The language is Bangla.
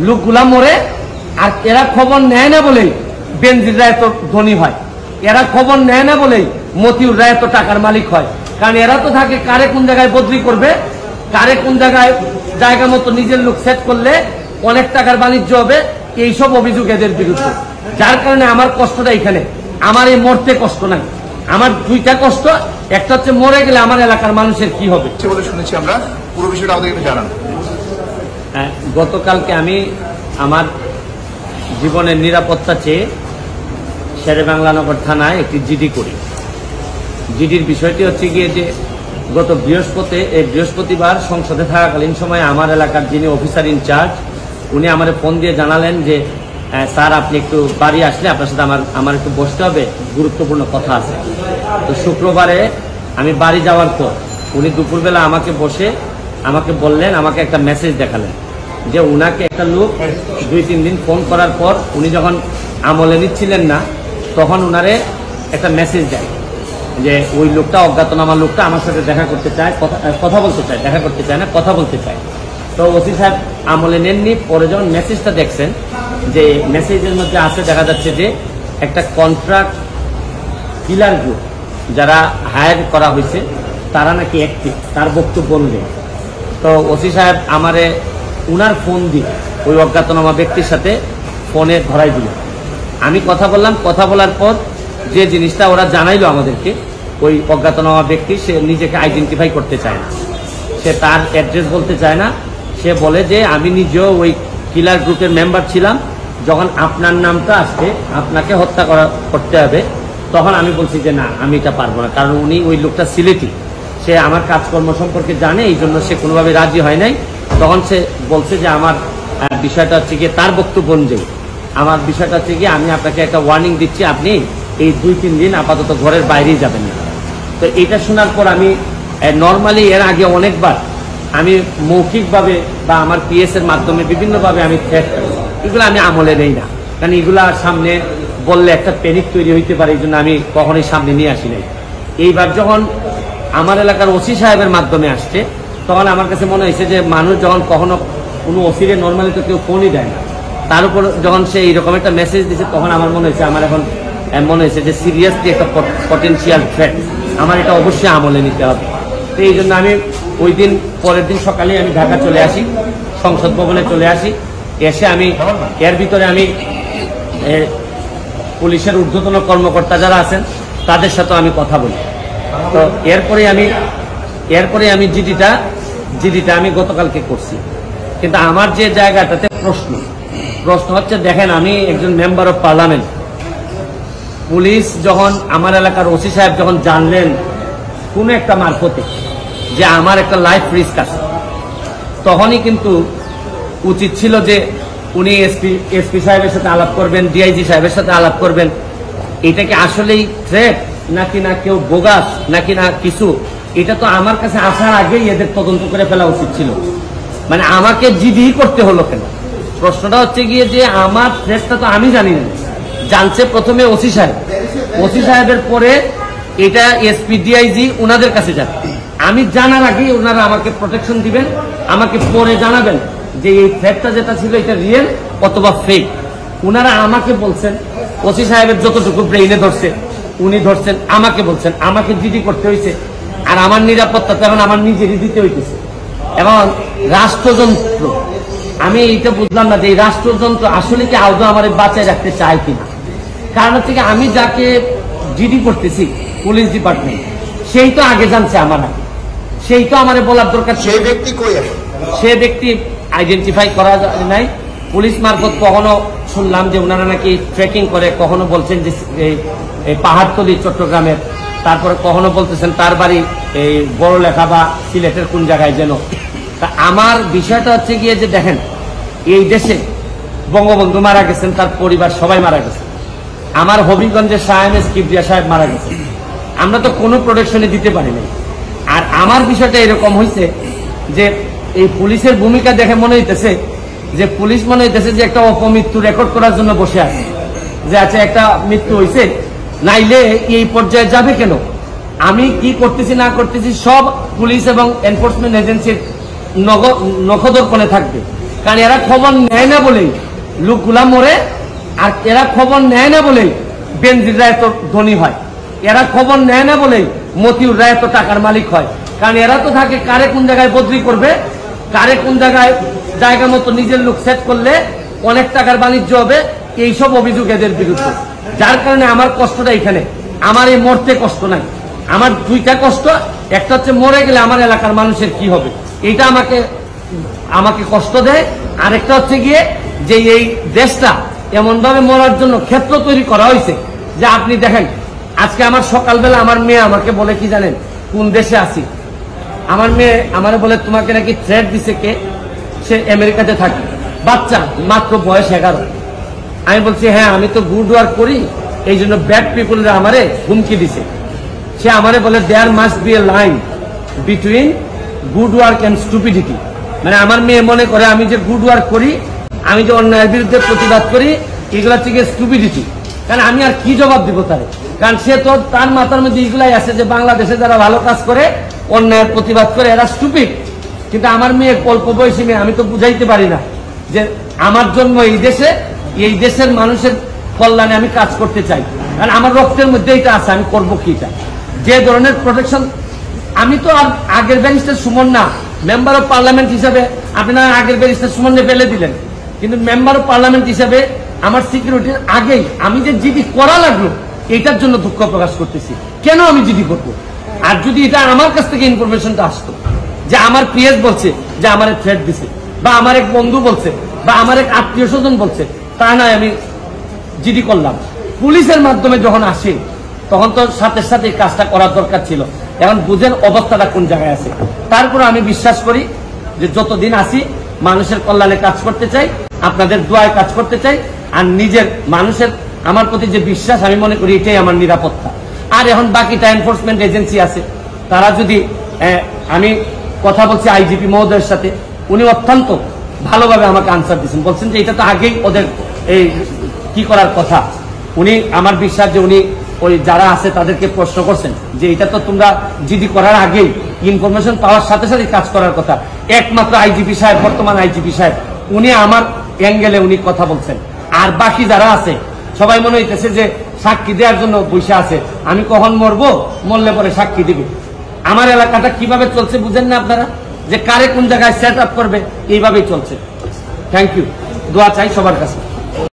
লোকগুলা মরে, আর এরা খবর নেয় না বলেই বেনজিররা এত ধনী হয়, এরা খবর নেয় না বলেই মতিউররা এত টাকার মালিক হয়। কারণ এরা তো থাকে কারে কোন জায়গায় বদলি করবে, কারে কোন জায়গায় জায়গা মতো নিজের লোক সেট করলে অনেক টাকার বাণিজ্য হবে, এইসব অভিযোগ এদের বিরুদ্ধে। যার কারণে আমার কষ্টটা এখানে, আমার এই মরতে কষ্ট নাই, আমার দুইটা কষ্ট, একটা হচ্ছে মরে গেলে আমার এলাকার মানুষের কি হবে বলে শুনেছি আমরা, পুরো বিষয়টা আমাদের একটু জানান। গতকালকে আমি আমার জীবনের নিরাপত্তা চেয়ে শেরেবাংলানগর থানায় একটি জিডি করি। জিডির বিষয়টি হচ্ছে গিয়ে যে গত বৃহস্পতিবার সংসদে থাকাকালীন সময় আমার এলাকার যিনি অফিসার ইনচার্জ উনি আমার ফোন দিয়ে জানালেন যে স্যার আপনি একটু বাড়ি আসলে আপনার সাথে আমার একটু বসতে হবে, গুরুত্বপূর্ণ কথা আছে। তো শুক্রবারে আমি বাড়ি যাওয়ার পর উনি দুপুরবেলা আমাকে বসে আমাকে বললেন, আমাকে একটা মেসেজ দেখালেন যে উনাকে একটা লোক 2-3 দিন ফোন করার পর উনি যখন আমলে নিচ্ছিলেন না তখন উনারে একটা মেসেজ দেয় যে ওই লোকটা, অজ্ঞাতনামা লোকটা আমার সাথে দেখা করতে চায়, কথা বলতে চায়, দেখা করতে চায় না, কথা বলতে চায়। তো ওসি সাহেব আমলে নেননি। পরে যখন মেসেজটা দেখছেন, যে মেসেজের মধ্যে আছে দেখা যাচ্ছে যে একটা কন্ট্রাক্ট কিলার গ্রুপ যারা হায়ার করা হয়েছে তারা নাকি অ্যাক্টিভ, তার বক্তব্য অনুযায়ী। তো ওসি সাহেব আমারে উনার ফোন দিয়ে ওই অজ্ঞাতনামা ব্যক্তির সাথে ফোনে ধরাই দিল। আমি কথা বললাম, কথা বলার পর যে জিনিসটা ওরা জানাইলো আমাদেরকে, ওই অজ্ঞাতনামা ব্যক্তি সে নিজেকে আইডেন্টিফাই করতে চায় না, সে তার অ্যাড্রেস বলতে চায় না। সে বলে যে আমি নিজেও ওই কিলার গ্রুপের মেম্বার ছিলাম, যখন আপনার নামটা আসছে আপনাকে হত্যা করতে হবে, তখন আমি বলছি যে না আমি এটা পারবো না, কারণ উনি ওই লোকটা সিলেটি, সে আমার কাজকর্ম সম্পর্কে জানে, এই জন্য সে কোনোভাবে রাজি হয় নাই। তখন সে বলছে যে আমার বিষয়টা হচ্ছে গিয়ে, তার বক্তব্য অনুযায়ী আমার বিষয়টা হচ্ছে গিয়ে আমি আপনাকে একটা ওয়ার্নিং দিচ্ছি, আপনি এই 2-3 দিন আপাতত ঘরের বাইরেই যাবেন না। তো এটা শোনার পর আমি নর্মালি এর আগে অনেকবার আমি মৌখিকভাবে বা আমার পিএস এর মাধ্যমে বিভিন্নভাবে আমি থ্রেট করি, এগুলো আমি আমলে নেই না, কারণ এগুলা সামনে বললে একটা প্যানিক তৈরি হইতে পারে, এই জন্য আমি কখনোই সামনে নিয়ে আসি নাই। এইবার যখন আমার এলাকার ওসি সাহেবের মাধ্যমে আসছে তখন আমার কাছে মনে হয়েছে যে মানুষ যখন কখনো কোনো ওসিরে নর্মালি তো কেউ ফোনই দেয় না, তার উপর যখন সে এইরকম একটা মেসেজ দিচ্ছে তখন আমার মনে হয়েছে, আমার এখন মনে হয়েছে যে সিরিয়াসলি একটা পটেনশিয়াল থ্রেট, আমার এটা অবশ্যই আমলে নিতে হবে। তো এই জন্য আমি ওই দিন পরের দিন সকালে আমি ঢাকা চলে আসি, সংসদ ভবনে চলে আসি। এসে আমি এর ভিতরে আমি পুলিশের ঊর্ধ্বতন কর্মকর্তা যারা আছেন তাদের সাথে আমি কথা বলি। তো এরপরে আমি জিডিটা আমি গতকালকে করছি। কিন্তু আমার যে জায়গাটাতে প্রশ্ন হচ্ছে, দেখেন আমি একজন মেম্বার অফ পার্লামেন্ট, পুলিশ যখন আমার এলাকার ওসি সাহেব যখন জানলেন কোন একটা মারফতে যে আমার একটা লাইফ রিস্ক আছে, তখনই কিন্তু উচিত ছিল যে উনি এসপি সাহেবের সাথে আলাপ করবেন, ডিআইজি সাহেবের সাথে আলাপ করবেন, এটা কি আসলেই থ্রেট নাকি না কেউ বোগাস নাকি না কিছু, এটা তো আমার কাছে আসার আগেই এদের তদন্ত করে ফেলা উচিত ছিল। মানে আমাকে জিডি করতে হলো কেন? প্রশ্নটা হচ্ছে গিয়ে যে আমার থ্রেটটা তো আমি জানি না, জানছে প্রথমে ওসি সাহেবের পরে এটা এসপি ডিআইজি ওনাদের কাছে যাবে। আমি জানার আগেই ওনারা আমাকে প্রোটেকশন দিবেন, আমাকে পরে জানাবেন যে এই থ্রেটটা যেটা ছিল এটা রিয়েল অথবা ফেক। ওনারা আমাকে বলছেন, ওসি সাহেবের যতটুকু ব্রেইনে ধরছে উনি ধরছেন, আমাকে বলছেন, আমাকে জিডি করতে হয়েছে। আর আমার নিরাপত্তা তখন আমার নিজেরই দিতে হইতেছে। এবং রাষ্ট্রযন্ত্র, আমি এইটা বুঝলাম না যে এই রাষ্ট্রযন্ত্র আসলে কি আদৌ আমার বাঁচায় রাখতে চায় কিনা। কারণ হচ্ছে কি, আমি যাকে জিডি করতেছি পুলিশ ডিপার্টমেন্ট, সেই তো আগে জানছে আমার আগে, সেই তো আমার বলার দরকার। সেই ব্যক্তি কই আছে? সে ব্যক্তি আইডেন্টিফাই করা নাই। পুলিশ মারফত কখনো শুনলাম যে ওনারা নাকি ট্রেকিং করে, কখনো বলছেন যে এই পাহাড়তলি চট্টগ্রামের, তারপরে কখনো বলতেছেন তার বাড়ি এই বড় লেখা বা সিলেটের কোন জায়গায় যেন। তা আমার বিষয়টা হচ্ছে গিয়ে যে দেখেন, এই দেশে বঙ্গবন্ধু মারা গেছেন, তার পরিবার সবাই মারা গেছে, আমার হবিগঞ্জের শাহ কিবরিয়া সাহেব মারা গেছে, আমরা তো কোনো প্রোটেকশনে দিতে পারি নাই। আর আমার বিষয়টা এরকম হয়েছে যে এই পুলিশের ভূমিকা দেখে মনে হইতেছে যে পুলিশ মনে হইতেছে যে একটা অপমৃত্যু রেকর্ড করার জন্য বসে আছে, যে আচ্ছা একটা মৃত্যু হয়েছে, নাইলে এই পর্যায়ে যাবে কেন। আমি কি করতেছি না করতেছি সব পুলিশ এবং এনফোর্সমেন্ট এজেন্সির নখদর্পণে থাকবে। কারণ এরা খবর নেয় না বলেই লোকগুলা মরে, আর এরা খবর নেয় না বলেই বেনজিররা এত ধনী হয়, এরা খবর নেয় না বলেই মতিউররা এত টাকার মালিক হয়। কারণ এরা তো থাকে কারে কোন জায়গায় বদলি করবে, কারে কোন জায়গায় জায়গা মতো নিজের লোক সেট করলে অনেক টাকার বাণিজ্য হবে, এইসব অভিযোগ এদের বিরুদ্ধে। যার কারণে আমার কষ্টটা এখানে, আমার এই মরতে কষ্ট নাই, আমার দুইটা কষ্ট, একটা হচ্ছে মরে গেলে আমার এলাকার মানুষের কি হবে, এইটা আমাকে কষ্ট দেয়। আরেকটা হচ্ছে গিয়ে যে এই দেশটা এমন ভাবে মরার জন্য ক্ষেত্র তৈরি করা হয়েছে যে আপনি দেখেন, আজকে আমার সকালবেলা আমার মেয়ে আমাকে বলে কি জানেন, কোন দেশে আছি, আমার মেয়ে আমারে বলে তোমাকে নাকি থ্রেট দিছে কে, সে আমেরিকাতে থাকে, বাচ্চা মাত্র বয়স 11। আমি বলছি হ্যাঁ আমি তো গুড ওয়ার্ক করি, এই জন্য ব্যাড পিপুলরা আমারে হুমকি দিছে। সে আমারে বলে there must be a line between good work and stupidity. মানে আমার মেয়ে মনে করে আমি যে গুড ওয়ার্ক করি, আমি যে অন্যায়ের বিরুদ্ধে প্রতিবাদ করি, এগুলা থেকে স্টুপিডিটি। কারণ আমি আর কি জবাব দিব তারে, কারণ সে তো তার মাথার মধ্যে এগুলাই আছে যে বাংলাদেশে যারা ভালো কাজ করে, অন্যায়ের প্রতিবাদ করে, এরা স্টুপিড। কিন্তু আমার মেয়ে অল্প বয়সী মেয়ে, আমি তো বুঝাইতে পারি না যে আমার জন্ম এই দেশে, এই দেশের মানুষের কল্যাণে আমি কাজ করতে চাই, কারণ আমার রক্তের মধ্যে এটা আছে, আমি করবো কি এটা। যে ধরনের প্রোটেকশন, আমি তো আর আগের ব্যারিস্টার সুমন না, মেম্বার অফ পার্লামেন্ট হিসাবে আপনারা আগের ব্যারিস্টার সুমনে ফেলে দিলেন, কিন্তু মেম্বার অফ পার্লামেন্ট হিসাবে আমার সিকিউরিটির আগেই আমি যে জিডি করা লাগলো, এটার জন্য দুঃখ প্রকাশ করতেছি। কেন আমি জিডি করবো? আর যদি এটা আমার কাছ থেকে ইনফরমেশনটা আসতো যে আমার পিএস বলছে যে আমার থ্রেট দিছে, বা আমার এক বন্ধু বলছে, বা আমার এক আত্মীয় স্বজন বলছে, তা নয় আমি জিডি করলাম। পুলিশের মাধ্যমে যখন আসে তখন তো সাথে সাথে এই কাজটা করার দরকার ছিল। এখন বুঝেন অবস্থাটা কোন জায়গায় আছে। তারপরে আমি বিশ্বাস করি যে যতদিন আসি মানুষের কল্যাণে কাজ করতে চাই, আপনাদের দোয়ায় কাজ করতে চাই, আর নিজের মানুষের আমার প্রতি যে বিশ্বাস, আমি মনে করি এটাই আমার নিরাপত্তা। আর এখন বাকিটা এনফোর্সমেন্ট এজেন্সি আছে, তারা যদি, আমি কথা বলছি আইজিপি মহোদয়ের সাথে, উনি অত্যন্ত ভালোভাবে আমাকে আনসার দিচ্ছেন, বলছেন যে এটা তো আগেই ওদের এই কি করার কথা। উনি আমার বিশ্বাস যে উনি ওই যারা আছে তাদেরকে প্রশ্ন করছেন যে এটা তো তোমরা জিডি করার আগেই ইনফরমেশন পাওয়ার সাথে সাথে কাজ করার কথা। একমাত্র আইজিপি সাহেব, বর্তমান আইজিপি সাহেব, উনি আমার অ্যাঙ্গেলে উনি কথা বলছেন। আর বাকি যারা আছে সবাই মনে হইতেছে যে সাক্ষী দেওয়ার জন্য বসে আছে, আমি কখন মরবো, মরলে পরে সাক্ষী দিবে। আমার এলাকাটা কিভাবে চলছে বুঝেন না আপনারা, যে কারে কোন জায়গায় সেট আপ করবে, এইভাবেই চলছে। থ্যাংক ইউ, দোয়া চাই সবার কাছে।